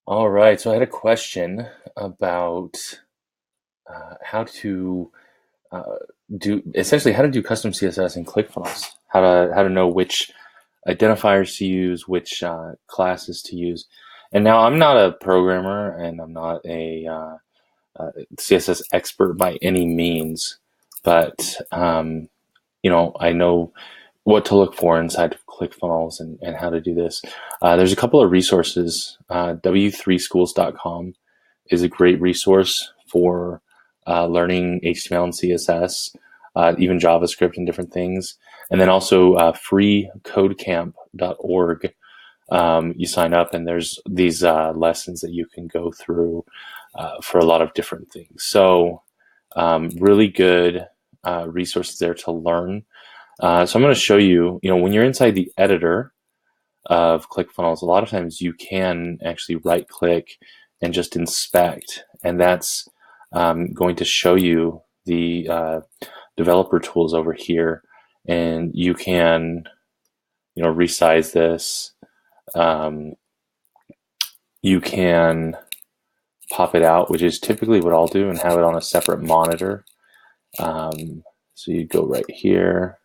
All right, so I had a question about how to uh, how to do custom CSS in ClickFunnels, how to know which identifiers to use, which classes to use. And now I'm not a programmer and I'm not a CSS expert by any means, but I know what to look for inside of ClickFunnels and how to do this. There's a couple of resources. W3schools.com is a great resource for learning HTML and CSS, even JavaScript and different things. And then also freecodecamp.org. You sign up and there's these lessons that you can go through for a lot of different things. So really good resources there to learn. So I'm going to show you, when you're inside the editor of ClickFunnels, a lot of times you can actually right click and just inspect. And that's going to show you the developer tools over here. And you can, resize this. You can pop it out, which is typically what I'll do, and have it on a separate monitor. So you go right here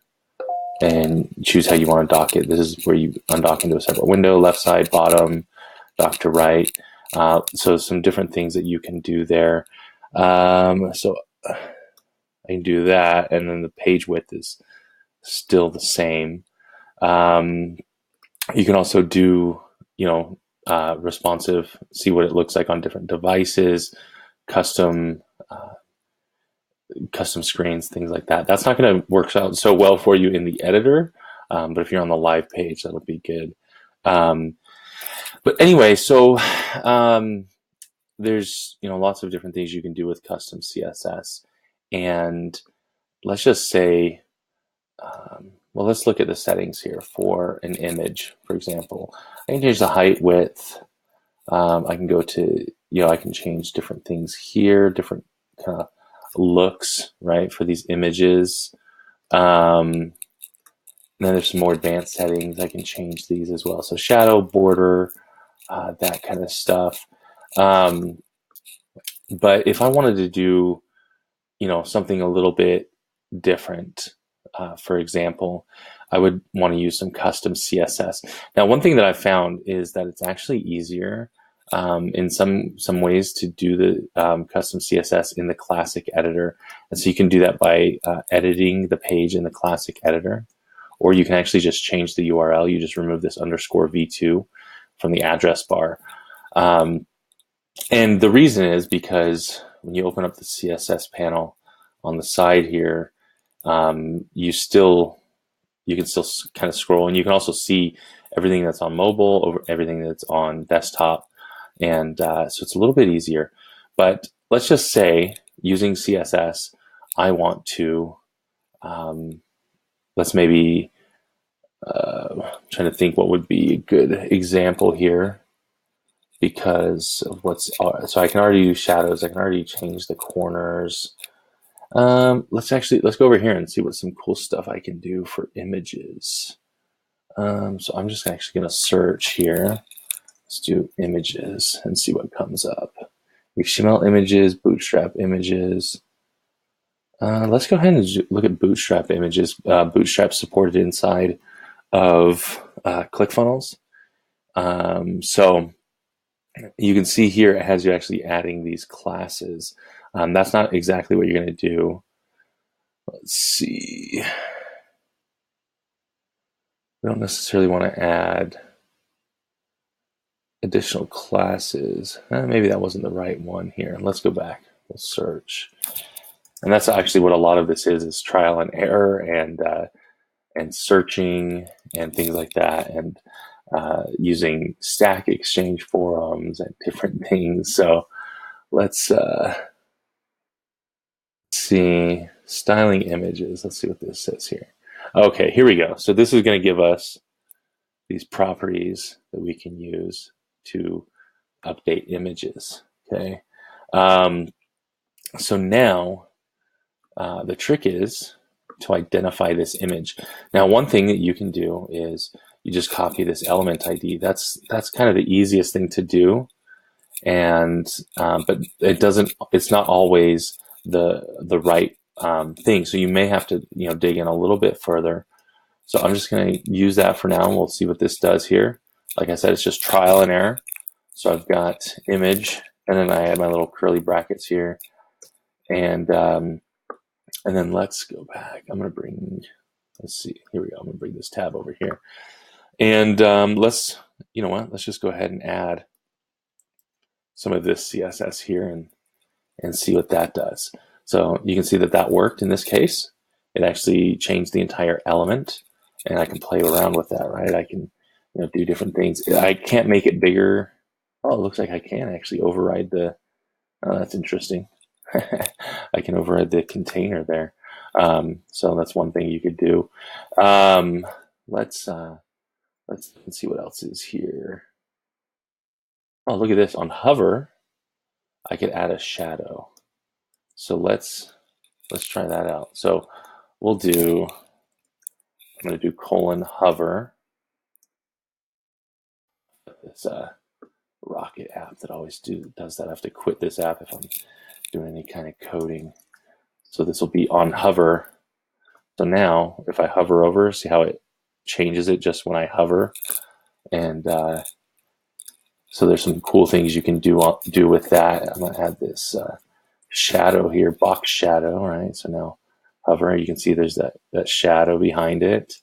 and choose how you want to dock it. This is where you undock into a separate window, left side, bottom, dock to right. So some different things that you can do there. So I can do that, and then the page width is still the same. You can also do, responsive, see what it looks like on different devices, custom screens, things like that. That's not going to work out so well for you in the editor, but if you're on the live page, that'll be good. But anyway, so there's lots of different things you can do with custom CSS, and let's just say, well, let's look at the settings here for an image, for example. I can change the height, width. I can go to, I can change different things here, different kind of looks, right, for these images. And then there's some more advanced settings. I can change these as well. So shadow, border, that kind of stuff. But if I wanted to do, something a little bit different, for example, I would want to use some custom CSS. Now, one thing that I've found is that it's actually easier in some ways to do the custom CSS in the classic editor. And so you can do that by editing the page in the classic editor, or you can actually just change the URL. You just remove this underscore v2 from the address bar. And the reason is because when you open up the CSS panel on the side here, you can still kind of scroll, and you can also see everything that's on mobile over everything that's on desktop. And so it's a little bit easier. But let's just say, using CSS, I want to, let's maybe, I'm trying to think what would be a good example here, because of so I can already use shadows. I can already change the corners. Let's go over here and see what some cool stuff I can do for images. So I'm just actually going to search here. Let's do images and see what comes up. HTML images, Bootstrap images. Let's go ahead and look at Bootstrap images. Bootstrap supported inside of ClickFunnels. So you can see here it has you actually adding these classes. That's not exactly what you're going to do. Let's see. We don't necessarily want to add additional classes. Maybe that wasn't the right one here. Let's go back. We'll search. And that's actually what a lot of this is trial and error and searching and things like that, and using Stack Exchange forums and different things. So let's see, styling images. Let's see what this says here. Okay, here we go. So this is going to give us these properties that we can use to update images. Okay. So now the trick is to identify this image. Now, one thing that you can do is you just copy this element ID. That's kind of the easiest thing to do. and but it's not always the right thing. So you may have to dig in a little bit further. So I'm just going to use that for now, and we'll see what this does here. Like I said, it's just trial and error. So I've got image, and then I have my little curly brackets here, and then let's go back. I'm going to bring, let's see, here we go. I'm going to bring this tab over here, and let's just go ahead and add some of this CSS here and see what that does. So you can see that worked in this case. It actually changed the entire element, and I can play around with that, right? I can do different things. I can't make it bigger. Oh, it looks like I can actually override the, oh, that's interesting. I can override the container there. So that's one thing you could do. Let's see what else is here. Oh, look at this. On hover, I could add a shadow. So let's try that out. So we'll do, I'm going to do :hover. This Rocket app that always does that. I have to quit this app if I'm doing any kind of coding. So this will be on hover. So now if I hover over, see how it changes it just when I hover. And so there's some cool things you can do with that. I'm going to add this shadow here, box shadow, right? So now hover, you can see there's that shadow behind it.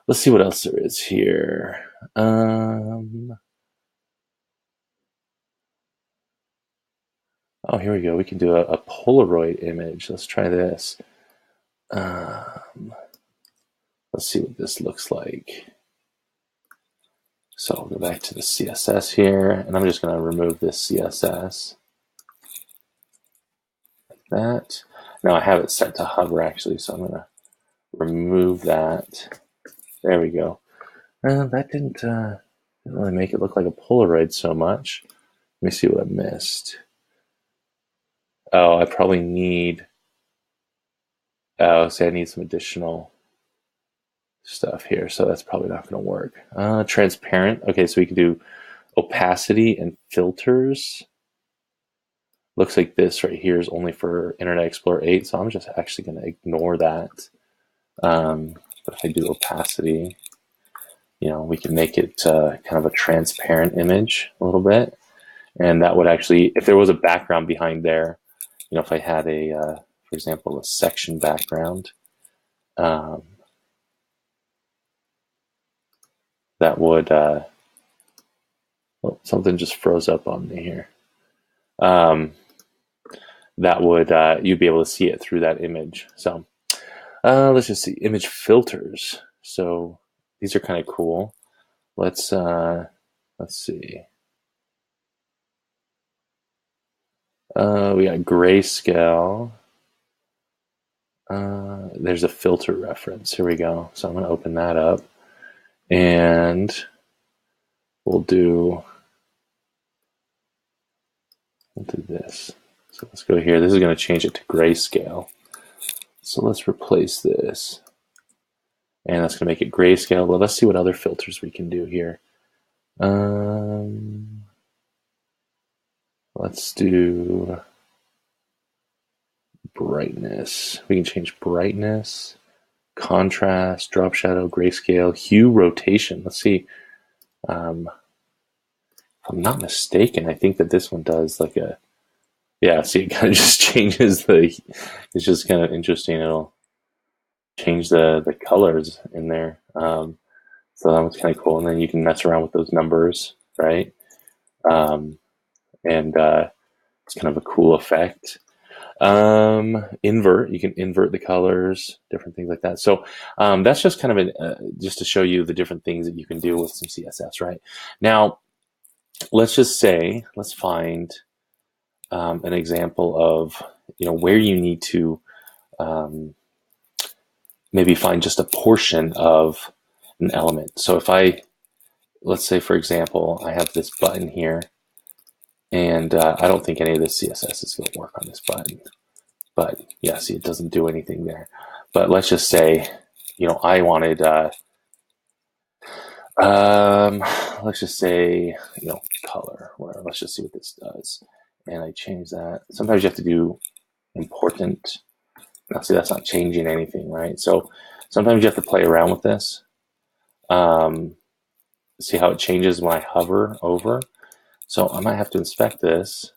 Let's see what else there is here. Oh, here we go. We can do a Polaroid image. Let's try this. Let's see what this looks like. So I'll go back to the CSS here, and I'm just going to remove this CSS. Like that. Now I have it set to hover, actually, so I'm going to remove that. There we go. That didn't really make it look like a Polaroid so much. Let me see what I missed. Oh, I probably need... Oh, so I need some additional stuff here, so that's probably not going to work. Transparent. Okay, so we can do opacity and filters. Looks like this right here is only for Internet Explorer 8, so I'm just actually going to ignore that. But if I do opacity, we can make it kind of a transparent image a little bit. And that would actually, if there was a background behind there, if I had a, for example, a section background, that would, oh, something just froze up on me here. That would, you'd be able to see it through that image. So let's just see, image filters. So these are kind of cool. Let's see. We got grayscale. There's a filter reference. Here we go. So I'm going to open that up, and we'll do this. So let's go here. This is going to change it to grayscale. So let's replace this, and that's going to make it grayscale. Well, let's see what other filters we can do here. Let's do brightness. We can change brightness, contrast, drop shadow, grayscale, hue, rotation. Let's see. If I'm not mistaken, I think that this one does like a, yeah, see, it kind of just changes it's just kind of interesting. It'll change the colors in there. So that was kind of cool. And then you can mess around with those numbers, right? And it's kind of a cool effect. Invert, you can invert the colors, different things like that. So that's just kind of just to show you the different things that you can do with some CSS, right? Now, let's just say, let's find an example of where you need to maybe find just a portion of an element. So if let's say, for example, I have this button here, and I don't think any of this CSS is going to work on this button. But yeah, see, it doesn't do anything there. But let's just say, I wanted Let's just say, color, whatever. Let's just see what this does. And I change that. Sometimes you have to do important. Now, see, that's not changing anything, right? So sometimes you have to play around with this. See how it changes when I hover over. So I might have to inspect this.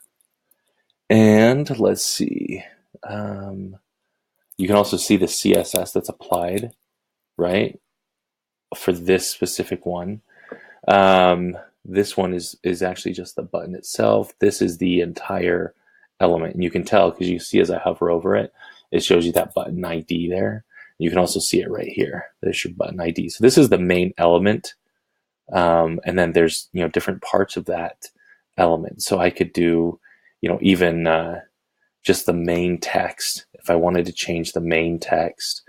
And let's see. You can also see the CSS that's applied, right, for this specific one. This one is actually just the button itself. This is the entire element. And you can tell because you see as I hover over it, it shows you that button ID there. You can also see it right here. There's your button ID. So this is the main element. And then there's, different parts of that element. So I could do, even just the main text. If I wanted to change the main text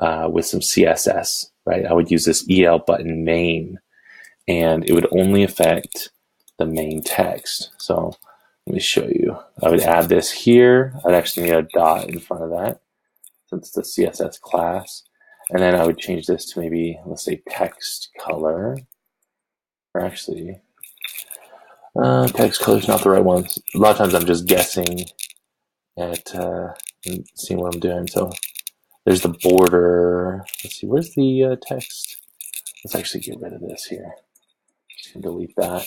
with some CSS, right? I would use this EL button main, and it would only affect the main text. So let me show you. I would add this here. I'd actually need a dot in front of that since it's the CSS class. And then I would change this to maybe, let's say, text color. Or actually, text color is not the right one. A lot of times I'm just guessing at seeing what I'm doing. So there's the border. Let's see, where's the text? Let's actually get rid of this here. Just gonna delete that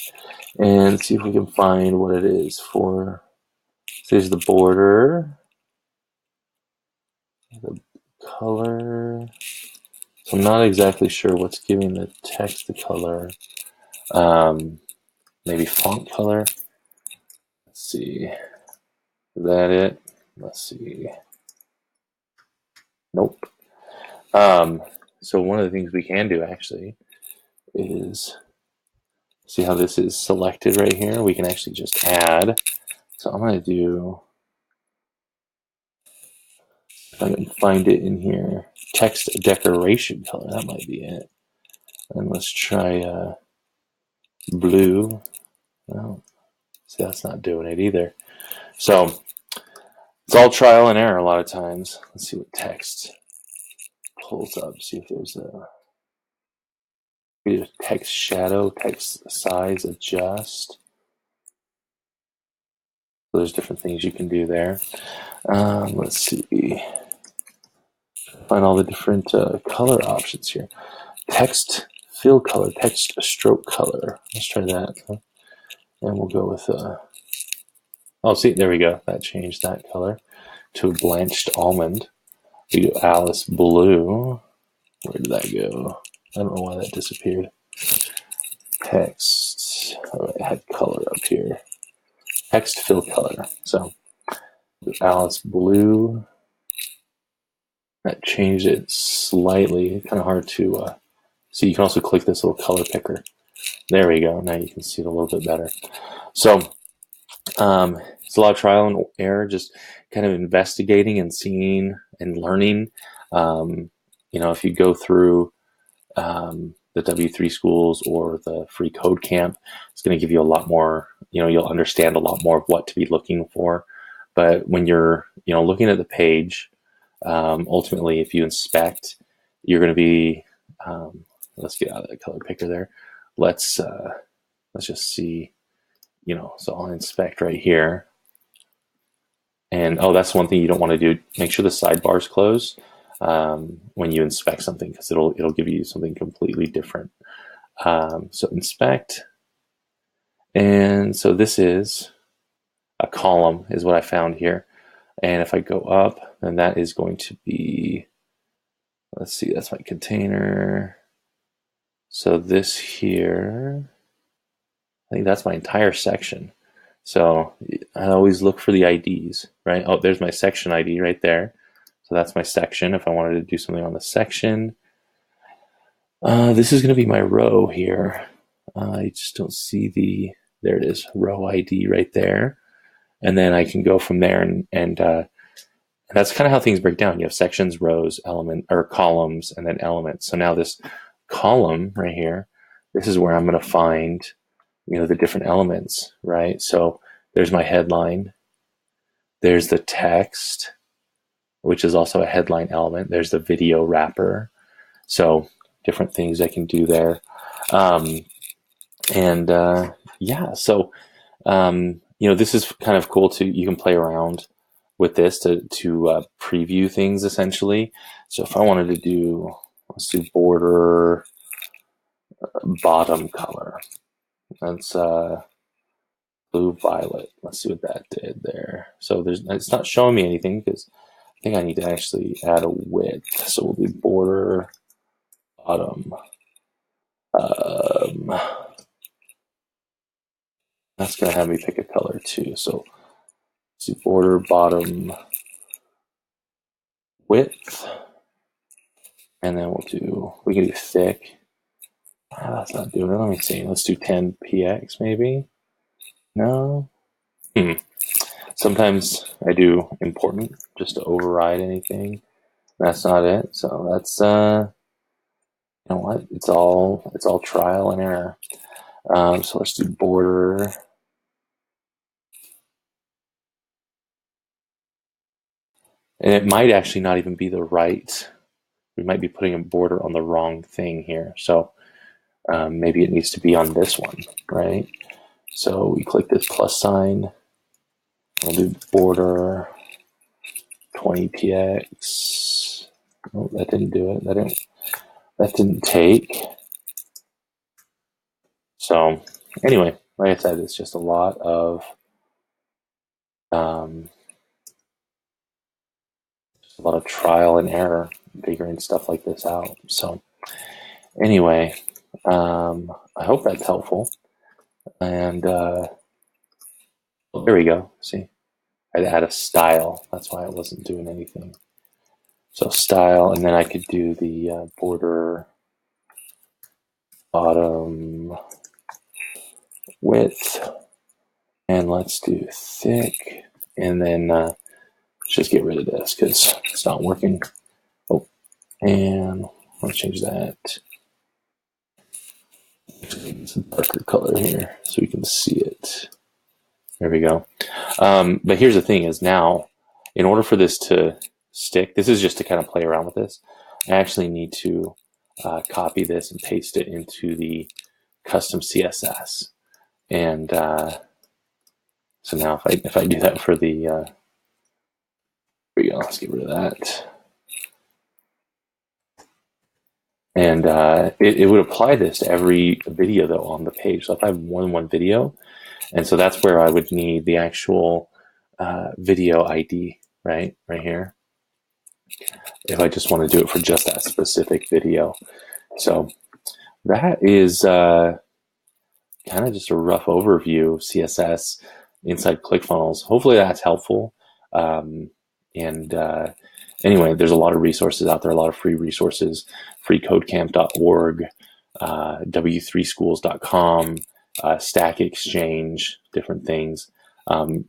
and see if we can find what it is for. So there's the border, the color. So I'm not exactly sure what's giving the text the color. Maybe font color. Let's see. Is that it? Let's see. Nope. So one of the things we can do actually is see how this is selected right here. We can actually just add. So I'm going to do, if I can find it in here, text decoration color. That might be it. And let's try blue. Well, see, that's not doing it either. So it's all trial and error a lot of times. Let's see what text pulls up. See if there's a text shadow, text size adjust. So there's different things you can do there. Let's see. Find all the different color options here. Text fill color, text stroke color. Let's try that. And we'll go with, oh, see, there we go. That changed that color to a blanched almond. We do Alice blue. Where did that go? I don't know why that disappeared. Text. Oh, I had color up here. Text fill color. So Alice blue. That changed it slightly. Kind of hard to see. You can also click this little color picker. There we go. Now you can see it a little bit better. So it's a lot of trial and error, just kind of investigating and seeing and learning. If you go through the W3 schools or the free code camp, it's going to give you a lot more, you'll understand a lot more of what to be looking for. But when you're, looking at the page, ultimately, if you inspect, you're going to be, let's get out of the color picker there. Let's just see, so I'll inspect right here. And, that's one thing you don't want to do. Make sure the sidebar's closed when you inspect something, because it'll give you something completely different. So inspect. And so this is a column is what I found here. And if I go up, then that is going to be, let's see, that's my container. So this here, I think that's my entire section. So I always look for the IDs, right? Oh, there's my section ID right there. So that's my section. If I wanted to do something on the section, this is going to be my row here. I just don't see there it is, row ID right there. And then I can go from there and that's kind of how things break down. You have sections, rows, columns, and then elements. So now this column right here, this is where I'm going to find, the different elements, right? So there's my headline. There's the text, which is also a headline element. There's the video wrapper. So different things I can do there. Yeah, so this is kind of cool too. You can play around with this to preview things essentially. So if I wanted to do, let's do border bottom color. That's blue violet. Let's see what that did there. So it's not showing me anything because I think I need to actually add a width. So we'll do border bottom. That's going to have me pick a color too. So let's do border bottom width. And then we can do thick. That's not doing it. Let me see. Let's do 10 px maybe. No. Sometimes I do important just to override anything. That's not it. So that's you know what? It's all trial and error. So let's do border. And it might actually not even be the right. We might be putting a border on the wrong thing here. So maybe it needs to be on this one, right? So we click this plus sign. We'll do border 20 px. Oh, that didn't do it. That didn't take. So anyway, like I said, it's just a lot of trial and error figuring stuff like this out. So anyway, I hope that's helpful. And there we go. See, I had to add a style. That's why it wasn't doing anything. So style, and then I could do the border bottom width, and let's do thick, and then let's just get rid of this because it's not working. Oh, and let's change that. It's a darker color here so we can see it. There we go. But here's the thing is now, in order for this to stick, this is just to kind of play around with this. I actually need to copy this and paste it into the custom CSS. And so now if I do that for the, here we go, let's get rid of that. And it would apply this to every video though on the page. So if I have more than one video, and so that's where I would need the actual video ID, right here. If I just want to do it for just that specific video. So that is kind of just a rough overview of CSS inside ClickFunnels. Hopefully that's helpful. Anyway, there's a lot of resources out there, a lot of free resources, freecodecamp.org, w3schools.com, Stack Exchange, different things.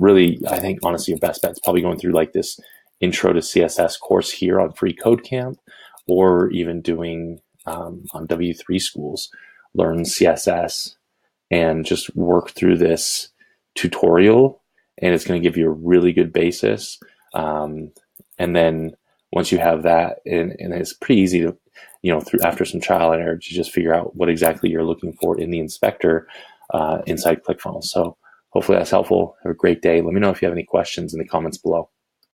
Really, I think honestly your best bet is probably going through like this intro to CSS course here on Free Code Camp, or even doing on W3 Schools, learn CSS and just work through this tutorial, and it's going to give you a really good basis. And then once you have that, and it's pretty easy to, after some trial and error, to just figure out what exactly you're looking for in the inspector inside ClickFunnels. So hopefully that's helpful. Have a great day. Let me know if you have any questions in the comments below.